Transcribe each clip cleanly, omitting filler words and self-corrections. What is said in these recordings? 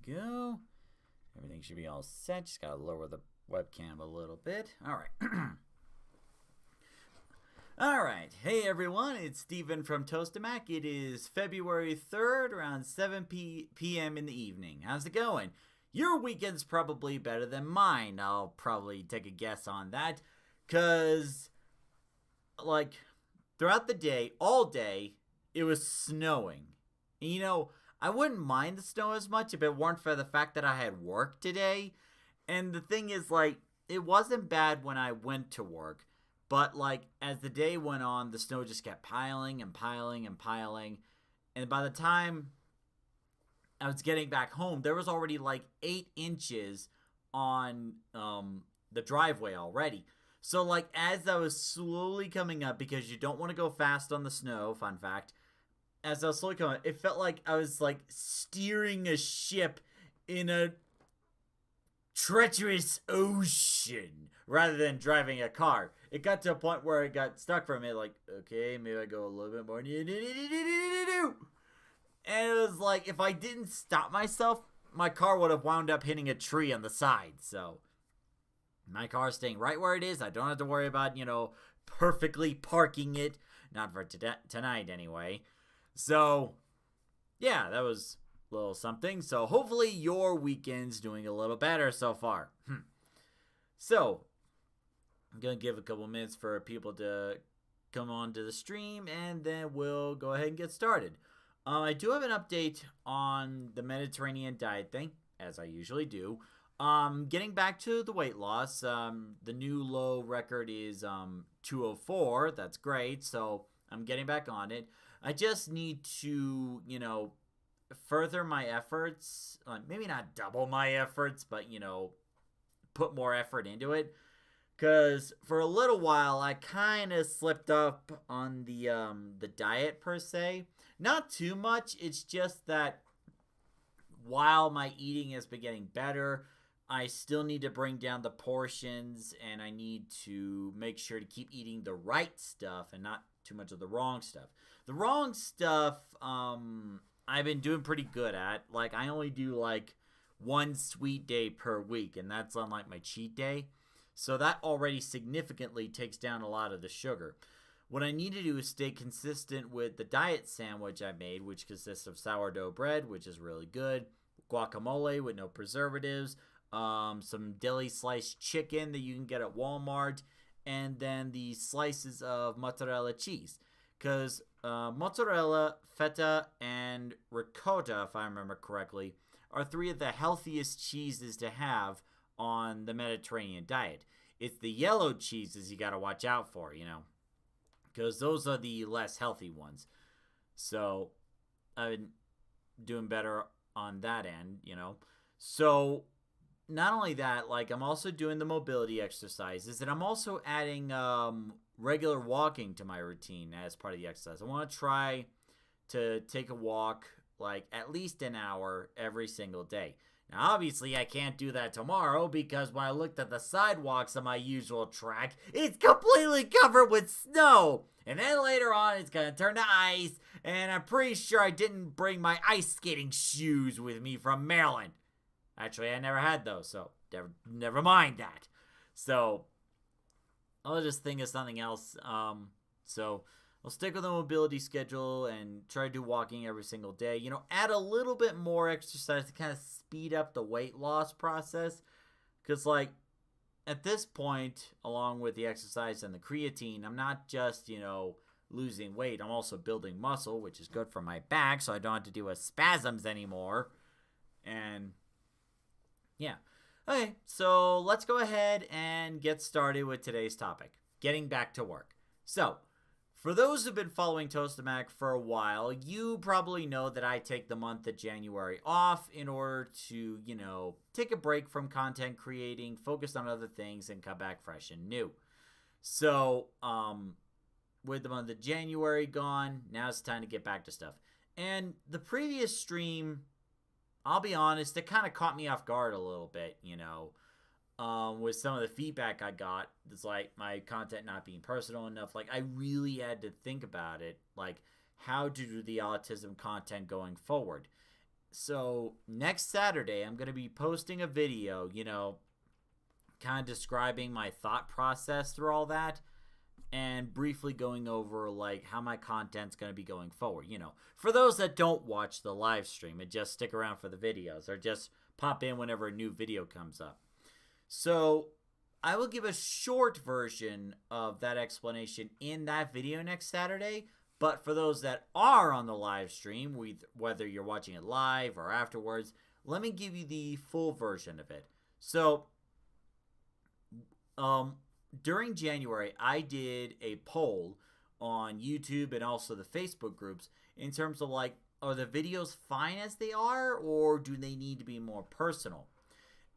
we go. Everything should be all set. Just gotta lower the webcam a little bit. All right. All right. Hey, everyone. It's Steven from Tostemac. It is February 3rd, around 7 p.m. in the evening. How's it going? Your weekend's probably better than mine. I'll probably take a guess on that. Because, like, throughout the day, all day, it was snowing. And, I wouldn't mind the snow as much if it weren't for the fact that I had work today. And the thing is, like, it wasn't bad when I went to work. But, like, as the day went on, the snow just kept piling and piling and piling. And by the time I was getting back home, there was already, like, 8 inches on the driveway already. So, like, as I was slowly coming up, because you don't want to go fast on the snow, fun fact, as I was slowly coming up, it felt like I was, like, steering a ship in a treacherous ocean rather than driving a car. It got to a point where I got stuck for a minute, like, okay, maybe I go a little bit more. And it was like, if I didn't stop myself, my car would have wound up hitting a tree on the side. So my car's staying right where it is. I don't have to worry about, perfectly parking it. Not for tonight, anyway. So, yeah, that was a little something. So, hopefully your weekend's doing a little better so far. So, I'm going to give a couple minutes for people to come on to the stream, and then we'll go ahead and get started. I do have an update on the Mediterranean diet thing, as I usually do. Getting back to the weight loss, the new low record is 204. That's great. So I'm getting back on it. I just need to, further my efforts. Maybe not double my efforts, but, put more effort into it. Because for a little while, I kind of slipped up on the diet per se. Not too much. It's just that while my eating has been getting better, I still need to bring down the portions, and I need to make sure to keep eating the right stuff and not too much of the wrong stuff. The wrong stuff, I've been doing pretty good at. Like, I only do, like, one sweet day per week, and that's on, like, my cheat day. So that already significantly takes down a lot of the sugar. What I need to do is stay consistent with the diet sandwich I made, which consists of sourdough bread, which is really good, guacamole with no preservatives, some deli sliced chicken that you can get at Walmart, and then the slices of mozzarella cheese. Because mozzarella, feta, and ricotta, if I remember correctly, are 3 of the healthiest cheeses to have on the Mediterranean diet. It's the yellow cheeses you got to watch out for, because those are the less healthy ones. So I've been doing better on that end, So not only that, like, I'm also doing the mobility exercises, and I'm also adding regular walking to my routine as part of the exercise. I want to try to take a walk, like, at least an hour every single day. Now, obviously, I can't do that tomorrow because when I looked at the sidewalks on my usual track, it's completely covered with snow. And then later on, it's going to turn to ice, and I'm pretty sure I didn't bring my ice skating shoes with me from Maryland. Actually, I never had those, so never mind that. So I'll just think of something else. So I'll stick with the mobility schedule and try to do walking every single day. Add a little bit more exercise to kind of speed up the weight loss process. Because, like, at this point, along with the exercise and the creatine, I'm not just, losing weight. I'm also building muscle, which is good for my back, so I don't have to deal with spasms anymore. And yeah. Okay, so let's go ahead and get started with today's topic, getting back to work. So, for those who've been following Tostemac for a while, you probably know that I take the month of January off in order to, take a break from content creating, focus on other things, and come back fresh and new. So, with the month of January gone, now it's time to get back to stuff. And the previous stream, I'll be honest, it kind of caught me off guard a little bit, with some of the feedback I got. It's like my content not being personal enough. Like, I really had to think about it, like how to do the autism content going forward. So next Saturday, I'm going to be posting a video, kind of describing my thought process through all that and briefly going over like how my content's going to be going forward. For those that don't watch the live stream and just stick around for the videos or just pop in whenever a new video comes up. So I will give a short version of that explanation in that video next Saturday. But for those that are on the live stream, whether you're watching it live or afterwards, let me give you the full version of it. So, during January, I did a poll on YouTube and also the Facebook groups in terms of like, are the videos fine as they are, or do they need to be more personal?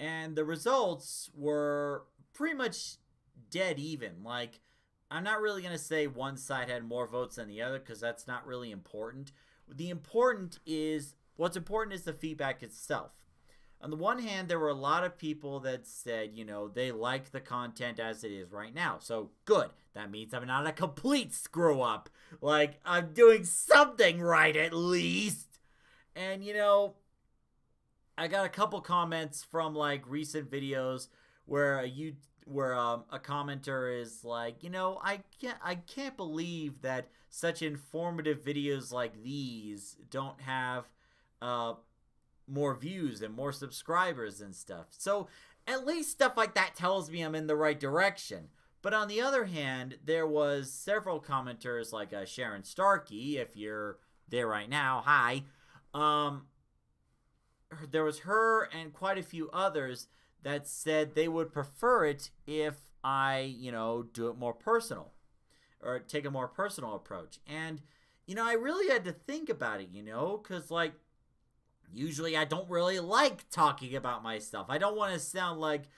And the results were pretty much dead even. Like, I'm not really going to say one side had more votes than the other because that's not really important. What's important is the feedback itself. On the one hand, there were a lot of people that said, they like the content as it is right now. So good. That means I'm not a complete screw up. Like, I'm doing something right at least. And, I got a couple comments from like recent videos where a commenter is like, I can't believe that such informative videos like these don't have more views and more subscribers and stuff. So at least stuff like that tells me I'm in the right direction. But on the other hand, there was several commenters like Sharon Starkey, if you're there right now, hi. There was her and quite a few others that said they would prefer it if I, do it more personal or take a more personal approach. And, I really had to think about it, because, like, usually I don't really like talking about my stuff. I don't want to sound like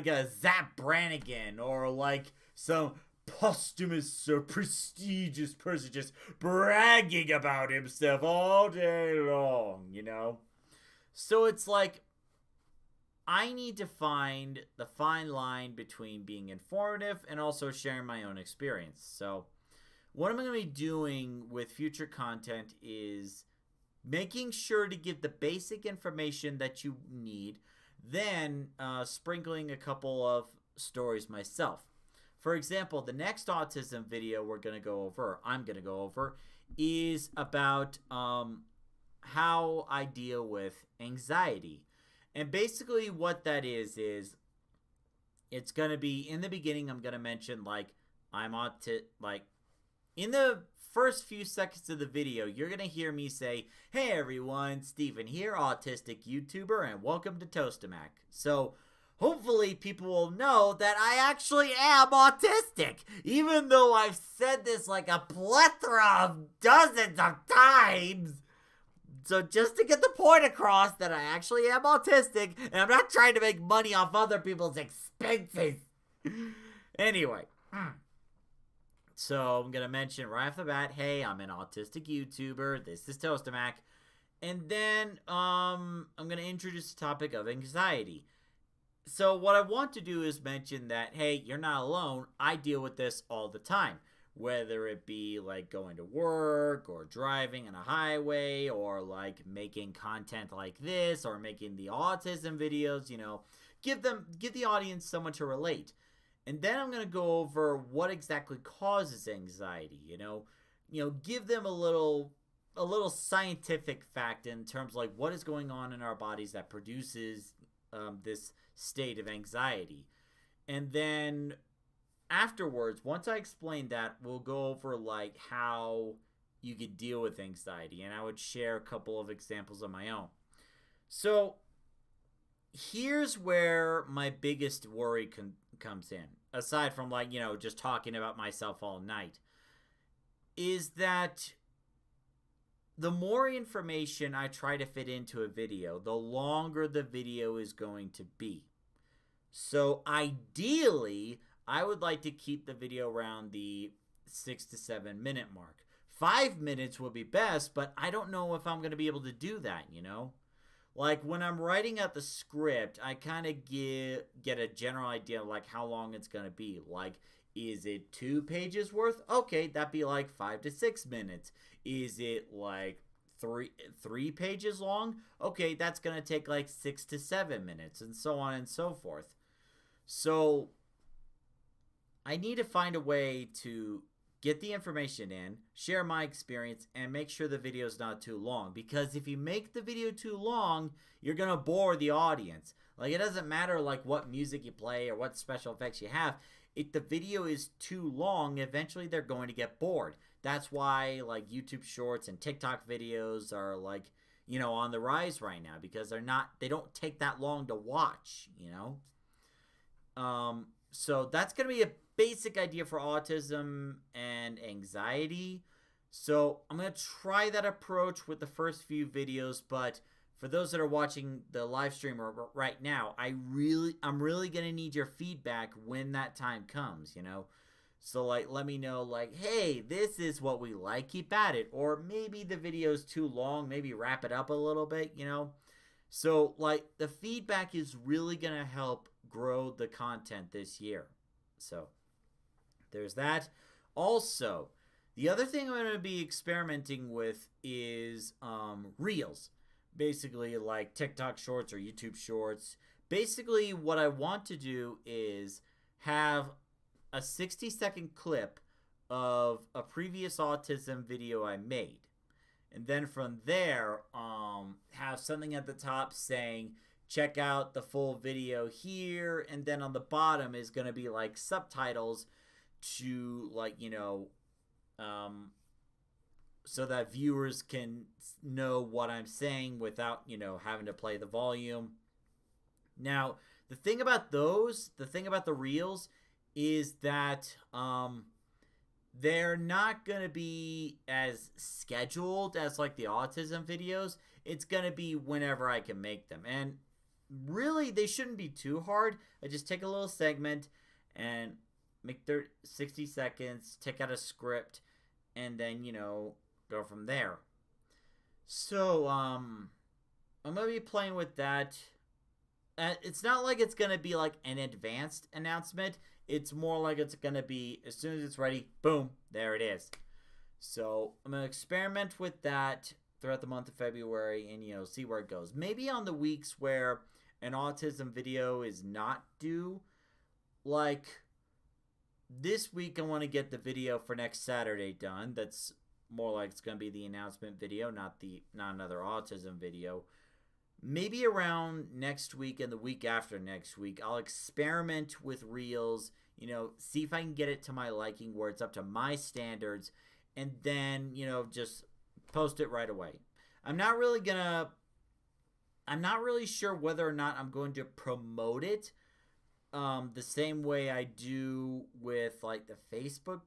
a Zap Brannigan or like some posthumous or prestigious person just bragging about himself all day long, So it's like, I need to find the fine line between being informative and also sharing my own experience. So what I'm going to be doing with future content is making sure to give the basic information that you need, then sprinkling a couple of stories myself. For example, the next autism video I'm going to go over, is about how I deal with anxiety. And basically what that is it's going to be, in the beginning, I'm going to mention, like, in the first few seconds of the video, you're going to hear me say, hey everyone, Steven here, autistic YouTuber, and welcome to Tostemac. So, hopefully people will know that I actually am autistic, even though I've said this like a plethora of dozens of times. So just to get the point across that I actually am autistic, and I'm not trying to make money off other people's expenses. Anyway, so I'm going to mention right off the bat, hey, I'm an autistic YouTuber. This is Tostemac. And then I'm going to introduce the topic of anxiety. So what I want to do is mention that, hey, you're not alone. I deal with this all the time. Whether it be like going to work or driving on a highway or like making content like this or making the autism videos, give the audience someone to relate. And then I'm going to go over what exactly causes anxiety, give them a little scientific fact in terms of like what is going on in our bodies that produces this state of anxiety. And then afterwards, once I explain that, we'll go over like how you could deal with anxiety, and I would share a couple of examples of my own. So here's where my biggest worry comes in, aside from like, just talking about myself all night, is that the more information I try to fit into a video, the longer the video is going to be. So ideally, I would like to keep the video around the 6 to 7 minute mark. 5 minutes would be best, but I don't know if I'm going to be able to do that, Like, when I'm writing out the script, I kind of get a general idea of, like, how long it's going to be. Like, is it 2 pages worth? Okay, that'd be like 5 to 6 minutes. Is it, like, three pages long, okay, that's going to take like 6 to 7 minutes, and so on and so forth. So I need to find a way to get the information in, share my experience, and make sure the video is not too long. Because if you make the video too long, you're going to bore the audience. Like, it doesn't matter like what music you play or what special effects you have. If the video is too long, eventually they're going to get bored. That's why like YouTube Shorts and TikTok videos are like, you know, on the rise right now, because they don't take that long to watch, you know. So that's going to be a basic idea for autism and anxiety. So I'm going to try that approach with the first few videos, but for those that are watching the live stream right now, I'm really going to need your feedback when that time comes, you know. So like, let me know like, hey, this is what we like, keep at it. Or maybe the video's too long, maybe wrap it up a little bit, you know. So like, the feedback is really going to help grow the content this year. So there's that. Also, the other thing I'm going to be experimenting with is Reels. Basically like TikTok Shorts or YouTube Shorts. Basically what I want to do is have a 60-second clip of a previous autism video I made. And then from there, have something at the top saying, check out the full video here. And then on the bottom is going to be like subtitles to like, you know, so that viewers can know what I'm saying without, you know, having to play the volume. Now, the thing about the Reels is that they're not going to be as scheduled as like the autism videos. It's going to be whenever I can make them. And really, they shouldn't be too hard. I just take a little segment and make 60 seconds, take out a script, and then, you know, go from there. So, I'm going to be playing with that. It's not like it's going to be like an advanced announcement. It's more like it's going to be, as soon as it's ready, boom, there it is. So I'm going to experiment with that throughout the month of February and, you know, see where it goes. Maybe on the weeks where an autism video is not due, like this week I want to get the video for next Saturday done. That's more like it's going to be the announcement video, not another autism video. Maybe around next week and the week after next week, I'll experiment with Reels, you know, see if I can get it to my liking where it's up to my standards, and then, you know, just post it right away. I'm not really sure whether or not I'm going to promote it the same way I do with like the Facebook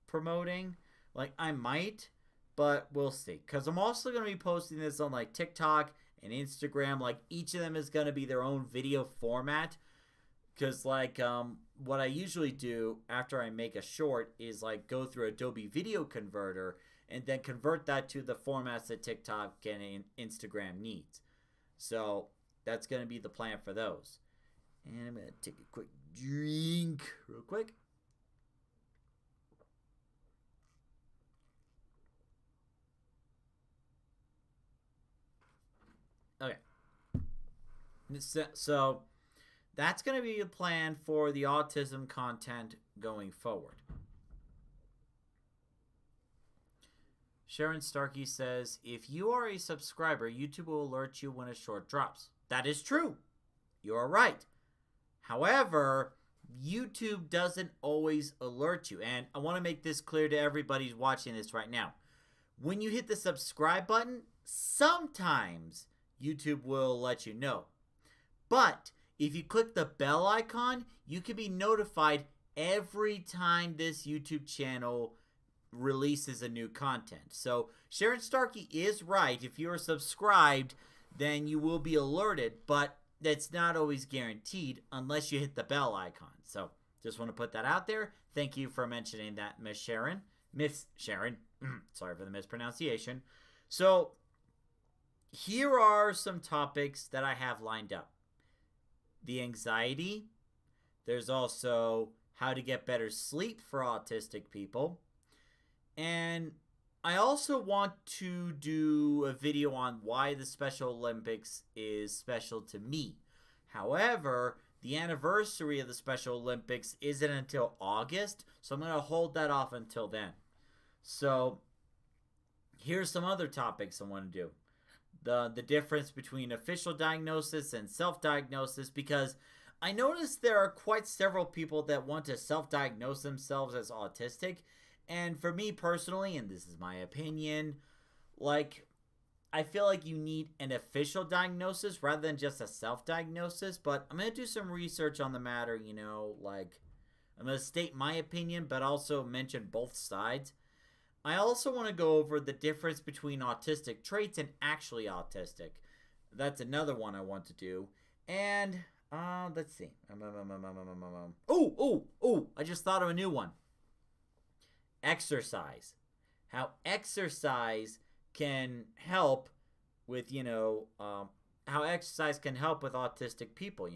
promoting. Like I might, but we'll see. Because I'm also going to be posting this on like TikTok and Instagram. Like each of them is going to be their own video format. Because like what I usually do after I make a short is like go through Adobe Video Converter and then convert that to the formats that TikTok and Instagram needs. So that's going to be the plan for those. And I'm going to take a quick drink real quick. Okay. So that's going to be a plan for the autism content going forward. Sharon Starkey says, if you are a subscriber, YouTube will alert you when a short drops. That is true. You are right. However, YouTube doesn't always alert you. And I want to make this clear to everybody who's watching this right now. When you hit the subscribe button, sometimes YouTube will let you know. But if you click the bell icon, you can be notified every time this YouTube channel releases a new content. So Sharon Starkey is right. If you are subscribed, then you will be alerted, but that's not always guaranteed unless you hit the bell icon. So just want to put that out there. Thank you for mentioning that, Miss Sharon. Miss Sharon. Sorry for the mispronunciation. So here are some topics that I have lined up. The anxiety. There's also how to get better sleep for autistic people. And I also want to do a video on why the Special Olympics is special to me. However, the anniversary of the Special Olympics isn't until August, so I'm going to hold that off until then. So, here's some other topics I want to do. The difference between official diagnosis and self-diagnosis, because I noticed there are quite several people that want to self-diagnose themselves as autistic. And for me personally, and this is my opinion, like, I feel like you need an official diagnosis rather than just a self-diagnosis. But I'm going to do some research on the matter, like, I'm going to state my opinion, but also mention both sides. I also want to go over the difference between autistic traits and actually autistic. That's another one I want to do. And, let's see. I just thought of a new one. Exercise. How exercise can help with, how exercise can help with autistic people,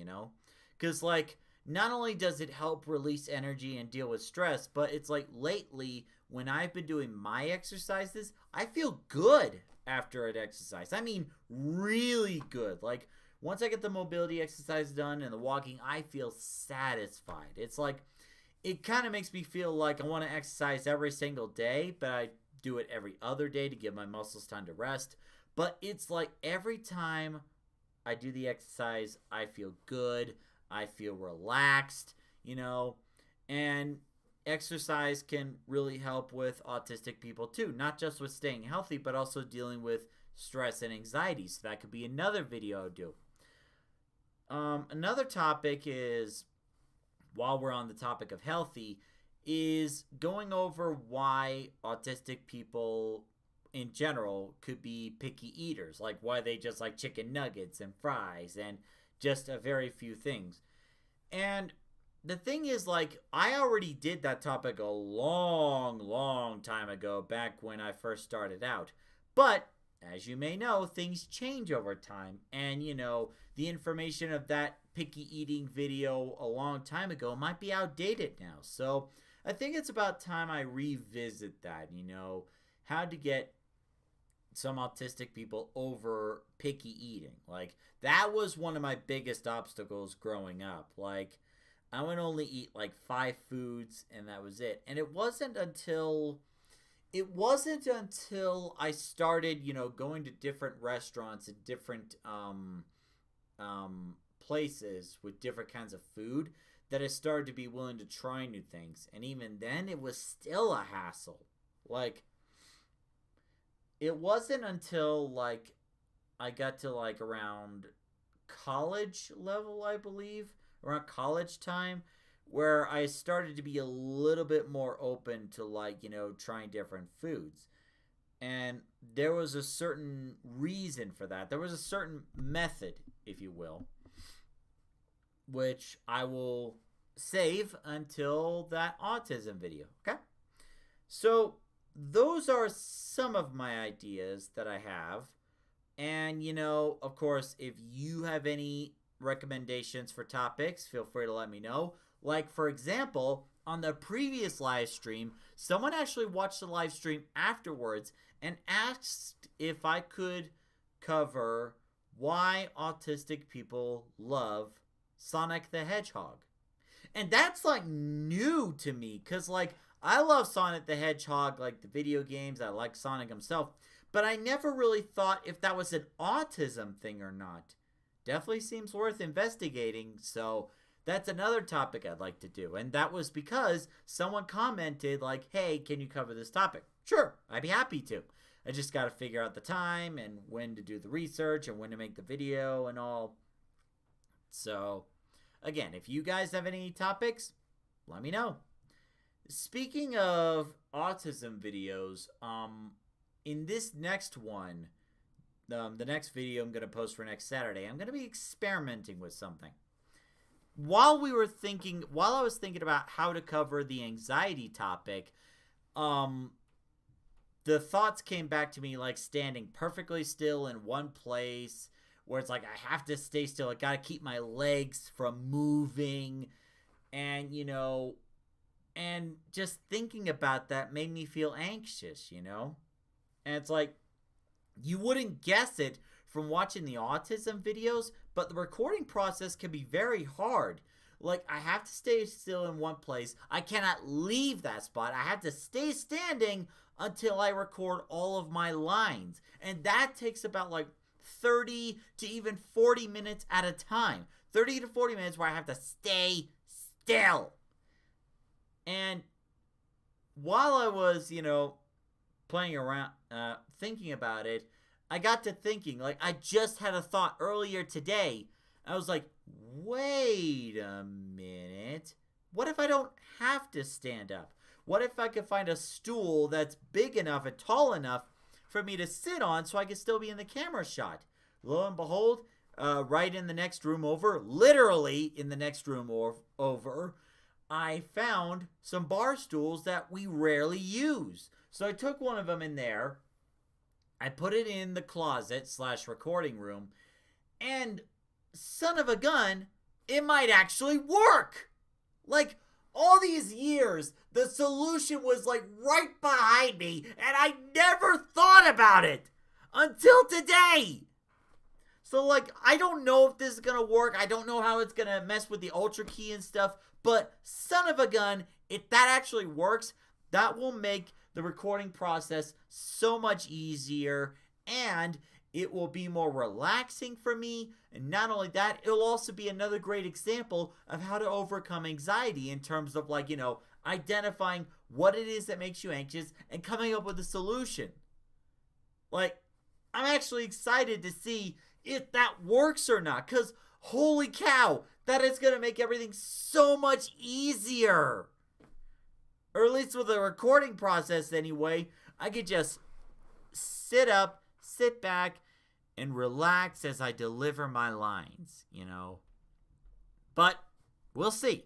Because, like, not only does it help release energy and deal with stress, but it's like lately when I've been doing my exercises, I feel good after an exercise. I mean, really good. Like, once I get the mobility exercise done and the walking, I feel satisfied. It's like, it kind of makes me feel like I want to exercise every single day, but I do it every other day to give my muscles time to rest. But it's like every time I do the exercise, I feel good. I feel relaxed, and exercise can really help with autistic people too, not just with staying healthy, but also dealing with stress and anxiety. So that could be another video I'll do. Another topic is, while we're on the topic of healthy, is going over why autistic people in general could be picky eaters, like why they just like chicken nuggets and fries and just a very few things. And the thing is, like, I already did that topic a long time ago, back when I first started out. But, as you may know, things change over time. And, the information of that picky eating video a long time ago might be outdated now. So, I think it's about time I revisit that, how to get some autistic people over picky eating. Like, that was one of my biggest obstacles growing up. Like, I would only eat like 5 foods and that was it. And it wasn't until I started, going to different restaurants and different places with different kinds of food that I started to be willing to try new things. And even then, it was still a hassle. Like, it wasn't until, like, I got to, like, around college level, I believe, around college time, where I started to be a little bit more open to, like, trying different foods. And there was a certain reason for that. There was a certain method, if you will, which I will save until that autism video, okay? So, those are some of my ideas that I have. And, of course, if you have any recommendations for topics, feel free to let me know. Like, for example, on the previous live stream, someone actually watched the live stream afterwards and asked if I could cover why autistic people love Sonic the Hedgehog. And that's, like, new to me, because, like, I love Sonic the Hedgehog, like the video games. I like Sonic himself. But I never really thought if that was an autism thing or not. Definitely seems worth investigating. So that's another topic I'd like to do. And that was because someone commented like, hey, can you cover this topic? Sure, I'd be happy to. I just got to figure out the time and when to do the research and when to make the video and all. So, again, if you guys have any topics, let me know. Speaking of autism videos, in this next one, the next video I'm going to post for next Saturday, I'm going to be experimenting with something. While I was thinking about how to cover the anxiety topic, the thoughts came back to me like standing perfectly still in one place, where it's like I have to stay still. I got to keep my legs from moving, and and just thinking about that made me feel anxious, And it's like, you wouldn't guess it from watching the autism videos, but the recording process can be very hard. Like, I have to stay still in one place. I cannot leave that spot. I have to stay standing until I record all of my lines. And that takes about like 30 to even 40 minutes at a time. 30 to 40 minutes where I have to stay still. And while I was, playing around, thinking about it, I got to thinking, like, I just had a thought earlier today. I was like, wait a minute. What if I don't have to stand up? What if I could find a stool that's big enough and tall enough for me to sit on so I could still be in the camera shot? Lo and behold, right in the next room over, literally in the next room over, I found some bar stools that we rarely use. So I took one of them in there. I put it in the closet / recording room. And son of a gun, it might actually work. Like, all these years, the solution was like right behind me, and I never thought about it until today. So, like, I don't know if this is going to work. I don't know how it's going to mess with the Ultra Key and stuff. But son of a gun, if that actually works, that will make the recording process so much easier. And it will be more relaxing for me. And not only that, it'll also be another great example of how to overcome anxiety in terms of, like, identifying what it is that makes you anxious and coming up with a solution. Like, I'm actually excited to see if that works or not, because holy cow, that is going to make everything so much easier. Or at least with the recording process anyway, I could just sit up, sit back, and relax as I deliver my lines, But we'll see.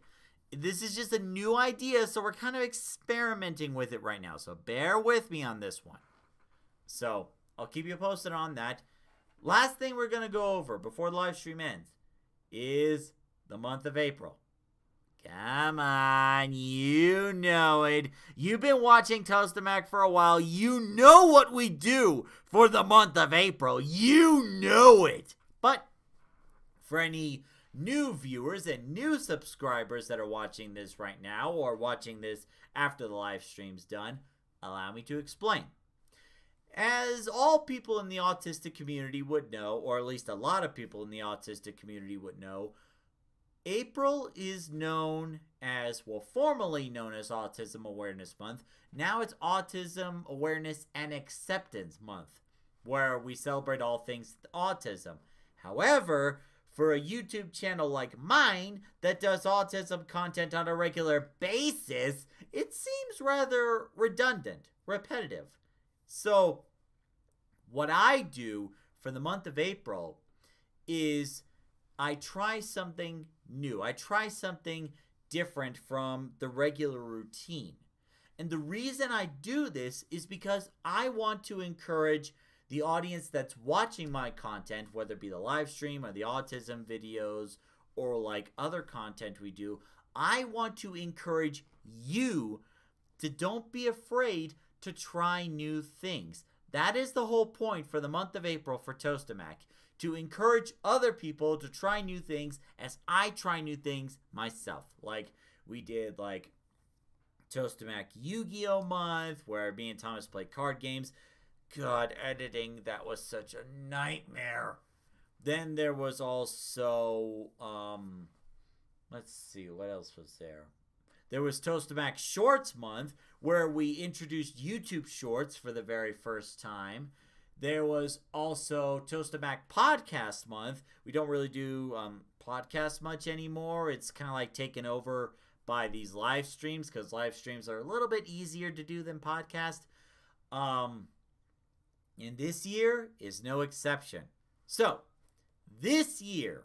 This is just a new idea, so we're kind of experimenting with it right now. So bear with me on this one. So I'll keep you posted on that. Last thing we're going to go over before the live stream ends is the month of April. Come on, you know it. You've been watching Tostemac for a while. You know what we do for the month of April. You know it. But for any new viewers and new subscribers that are watching this right now or watching this after the live stream's done, allow me to explain. As all people in the autistic community would know, or at least a lot of people in the autistic community would know, April is known as, formerly known as Autism Awareness Month. Now it's Autism Awareness and Acceptance Month, where we celebrate all things autism. However, for a YouTube channel like mine that does autism content on a regular basis, it seems rather redundant, repetitive. So, what I do for the month of April is I try something new. I try something different from the regular routine. And the reason I do this is because I want to encourage the audience that's watching my content, whether it be the live stream or the autism videos or like other content we do. I want to encourage you to don't be afraid to try new things. That is the whole point for the month of April for Tostemac. To encourage other people to try new things as I try new things myself. Like we did like Tostemac Yu-Gi-Oh! Month where me and Thomas played card games. God, editing, that was such a nightmare. Then there was also, let's see, what else was there? There was Tostemac Shorts Month where we introduced YouTube Shorts for the very first time. There was also Tostemac Podcast Month. We don't really do podcasts much anymore. It's kind of like taken over by these live streams because live streams are a little bit easier to do than podcast. And this year is no exception. So, this year,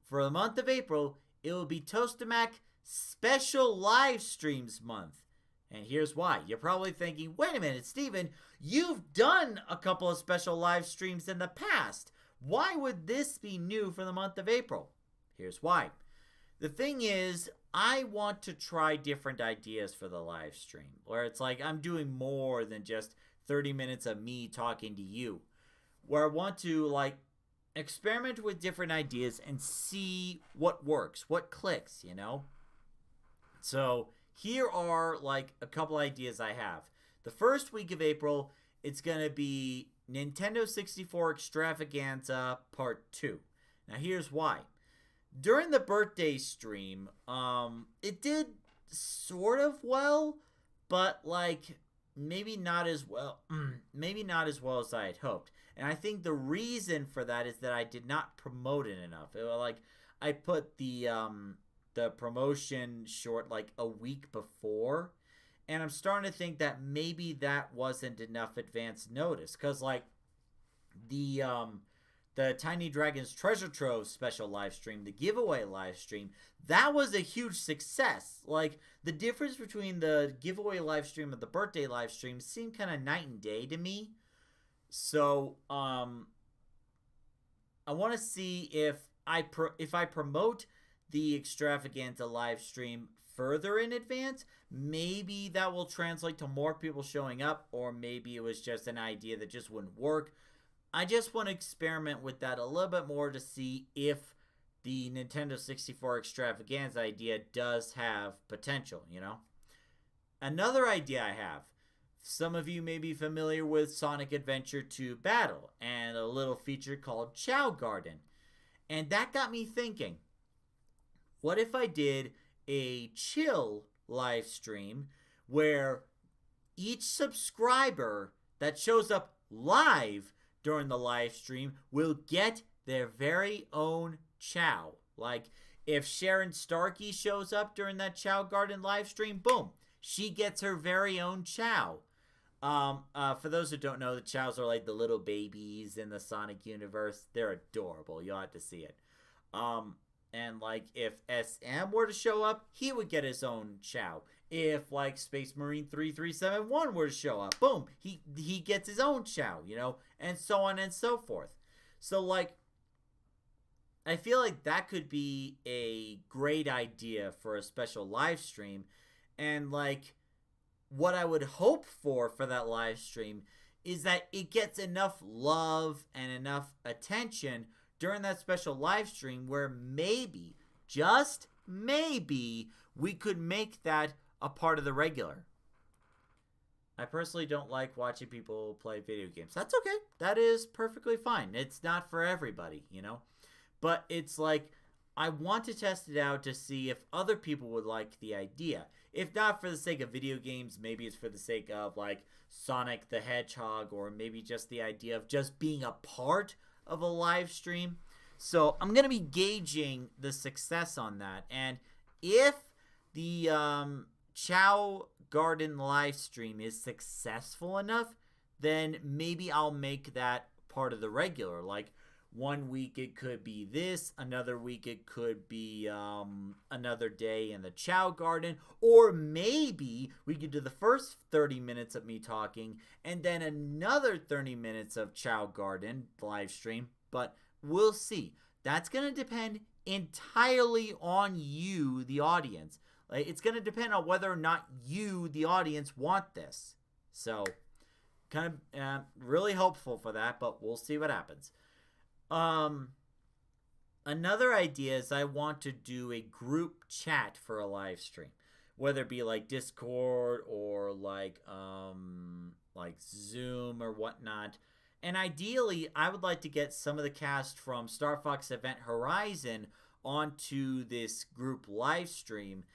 for the month of April, it will be Tostemac Special Live Streams Month. And here's why. You're probably thinking, wait a minute, Steven, you've done a couple of special live streams in the past. Why would this be new for the month of April? Here's why. The thing is, I want to try different ideas for the live stream, where it's like I'm doing more than just 30 minutes of me talking to you, where I want to like experiment with different ideas and see what works, what clicks, you know? So here are like a couple ideas I have. The first week of April, it's going to be Nintendo 64 Extravaganza Part 2. Now here's why. During the birthday stream, it did sort of well, but like maybe not as well, maybe not as well as I had hoped. And I think the reason for that is that I did not promote it enough. It was like I put the promotion short like a week before, and I'm starting to think that maybe that wasn't enough advance notice, because like the Tiny Dragons Treasure Trove special live stream, the giveaway live stream, that was a huge success. Like the difference between the giveaway live stream and the birthday live stream seemed kind of night and day to me. So I want to see if I promote the Extravaganza live stream further in advance, maybe that will translate to more people showing up, or maybe it was just an idea that just wouldn't work. I just want to experiment with that a little bit more to see if the Nintendo 64 Extravaganza idea does have potential, you know? Another idea I have. Some of you may be familiar with Sonic Adventure 2 Battle and a little feature called Chow Garden. And that got me thinking, what if I did a chill live stream where each subscriber that shows up live during the live stream will get their very own chow? Like if Sharon Starkey shows up during that Chow Garden live stream, boom, she gets her very own chow. For those who don't know, the chows are like the little babies in the Sonic universe. They're adorable. You'll have to see it. And like if SM were to show up, he would get his own chow. If like Space Marine 3371 were to show up, boom, he gets his own chow, you know, and so on and so forth. So like I feel like that could be a great idea for a special live stream. And like what I would hope for that live stream is that it gets enough love and enough attention during that special live stream where maybe, just maybe, we could make that a part of the regular. I personally don't like watching people play video games. That's okay. That is perfectly fine. It's not for everybody, you know? But it's like, I want to test it out to see if other people would like the idea. If not for the sake of video games, maybe it's for the sake of like Sonic the Hedgehog, or maybe just the idea of just being a part of a live stream. So I'm going to be gauging the success on that. And if the Chow Garden live stream is successful enough, then maybe I'll make that part of the regular. Like one week it could be this, another week it could be another day in the Chow Garden, or maybe we could do the first 30 minutes of me talking and then another 30 minutes of Chow Garden live stream. But we'll see. That's going to depend entirely on you, the audience. Like, it's going to depend on whether or not you, the audience, want this. So, kind of really hopeful for that, but we'll see what happens. Another idea is I want to do a group chat for a live stream, whether it be like Discord or like Zoom or whatnot. And ideally, I would like to get some of the cast from Star Fox Event Horizon onto this group live stream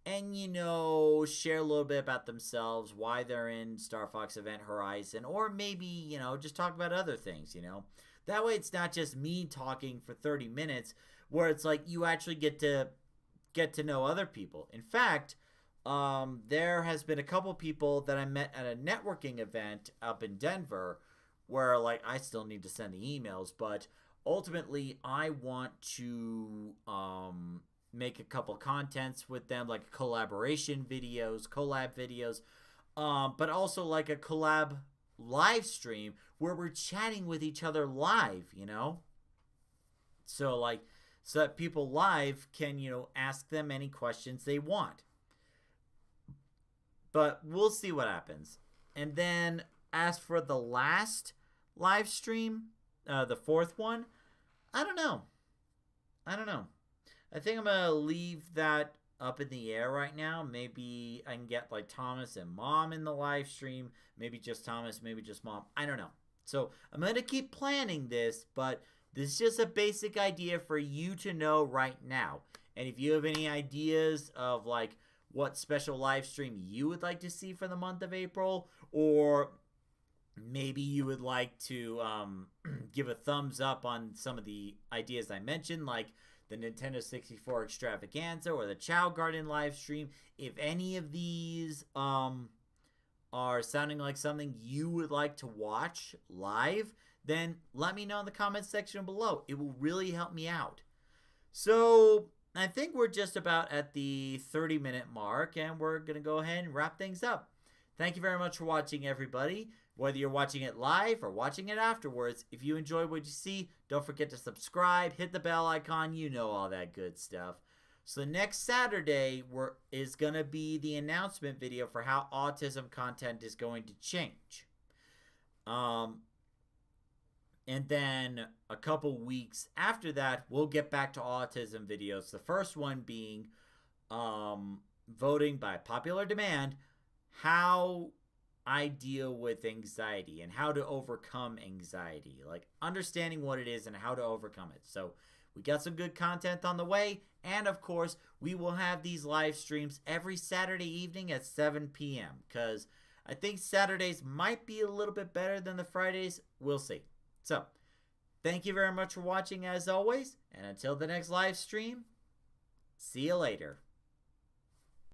and, you know, share a little bit about themselves, why they're in Star Fox Event Horizon, or maybe, you know, just talk about other things, you know. That way it's not just me talking for 30 minutes where it's like you actually get to know other people. In fact, there has been a couple people that I met at a networking event up in Denver where like I still need to send the emails, but ultimately I want to make a couple contents with them, like collab videos, but also like a collab live stream where we're chatting with each other live, you know? So like, so that people live can, you know, ask them any questions they want. But we'll see what happens. And then as for the last live stream, the fourth one, I don't know. I think I'm going to leave that up in the air right now. Maybe I can get like Thomas and Mom in the live stream. Maybe just Thomas, maybe just Mom. I don't know. So I'm going to keep planning this, but this is just a basic idea for you to know right now. And if you have any ideas of like what special live stream you would like to see for the month of April, or maybe you would like to give a thumbs up on some of the ideas I mentioned, like the Nintendo 64 extravaganza or the Chow Garden live stream. If any of these are sounding like something you would like to watch live, then let me know in the comments section below. It will really help me out. So I think we're just about at the 30-minute mark, and we're going to go ahead and wrap things up. Thank you very much for watching, everybody. Whether you're watching it live or watching it afterwards, if you enjoyed what you see, don't forget to subscribe, hit the bell icon, you know all that good stuff. So next Saturday is going to be the announcement video for how autism content is going to change. And then a couple weeks after that, we'll get back to autism videos. The first one being voting by popular demand, how I deal with anxiety and how to overcome anxiety. Like understanding what it is and how to overcome it. So we got some good content on the way. And of course, we will have these live streams every Saturday evening at 7 p.m. because I think Saturdays might be a little bit better than the Fridays. We'll see. So, thank you very much for watching as always, and until the next live stream, see you later.